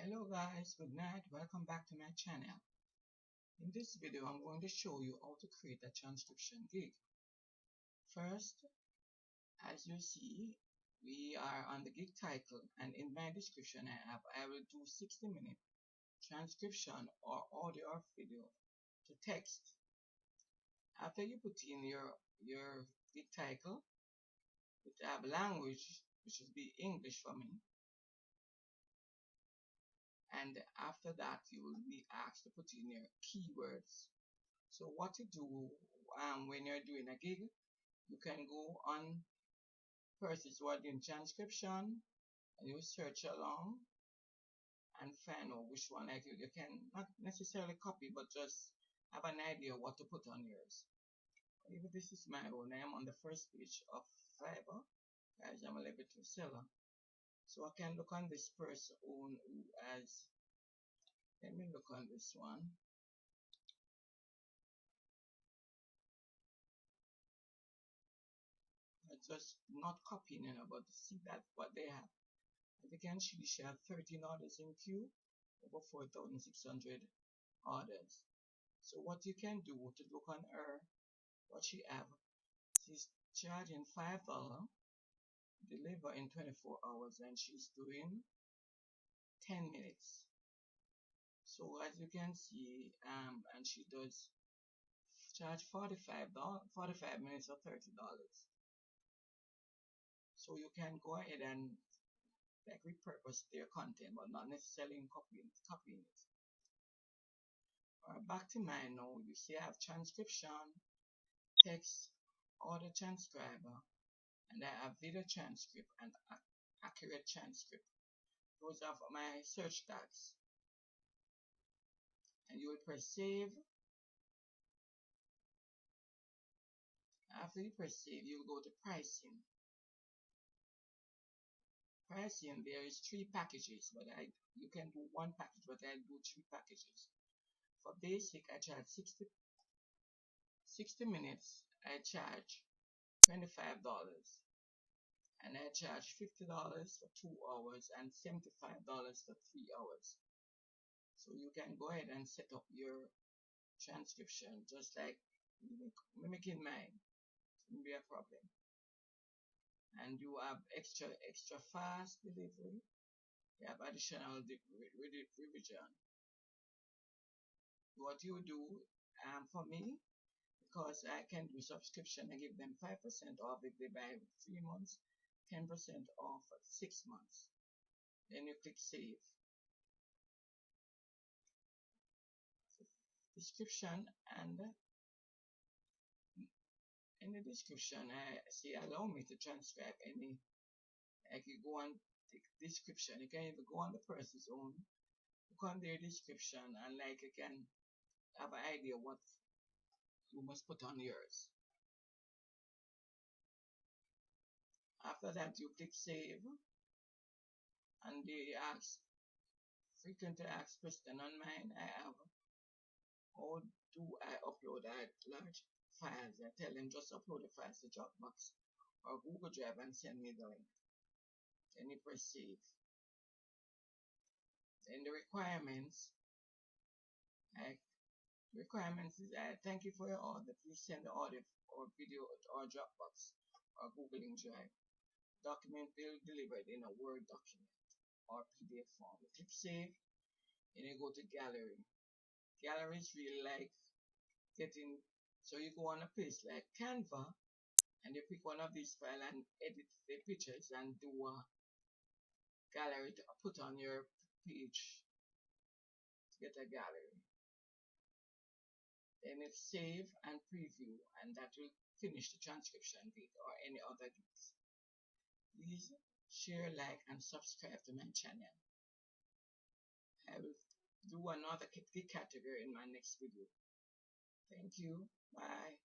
Hello guys, good night, welcome back to my channel. In this video I'm going to show you how to create a transcription gig. First, as you see, we are on the gig title, and in my description I will do 60-minute transcription or audio or video to text. After you put in your gig title, you have language, which will be English for me. And after that you will be asked to put in your keywords. So what to do when you're doing a gig, you can go on persons who are doing transcription and you search along and find out which one. Like you can not necessarily copy, but just have an idea what to put on yours. Even this is my own. I am on the first page of Fiverr, as I'm a liberty seller. So I can look on this person who has, let me look on this one. I just not copying it, but see that what they have. As you can see, she have 13 orders in queue, over 4,600 orders. So what you can do to look on her, what she have, she's charging $5, deliver in 24 hours, and she's doing 10 minutes. So as you can see, and she does charge $45, 45 minutes or $30. So you can go ahead and like repurpose their content, but not necessarily in copying it. Back to mine now. You see I have transcription, text, audio transcriber, and I have video transcript and accurate transcript. Those are for my search tags. And you will press save. After you press save, you will go to pricing. Pricing, there is 3 packages, but you can do 1 package, but I do 3 packages. For basic, I charge 60 minutes. I charge $25, and I charge $50 for 2 hours and $75 for 3 hours. So you can go ahead and set up your transcription just like mimicking mine. Shouldn't be a problem. And you have extra fast delivery. You have additional revision. What you do for me, because I can do subscription, I give them 5% off if they buy 3 months, 10% off for 6 months. Then you click save. Description, and in the description I say allow me to transcribe any. Like you go on the description, you can even go on the person's own, look on their description, and like you can have an idea what you must put on yours. After that you click save, and they ask frequently asked question on mine. I have, how do I upload large files? I tell them just upload the files to Dropbox or Google Drive and send me the link. Then you press save. Then the requirements, is thank you for your order. Please send the audio or video or Dropbox or Google Drive. Document will be delivered in a Word document or PDF form. You click save, and you go to gallery. Gallery is really like getting, so you go on a place like Canva and you pick one of these files and edit the pictures and do a gallery to put on your page to get a gallery. Then it's save and preview, and that will finish the transcription gig or any other gigs. Please share, like, and subscribe to my channel. I will do another gig category in my next video. Thank you. Bye.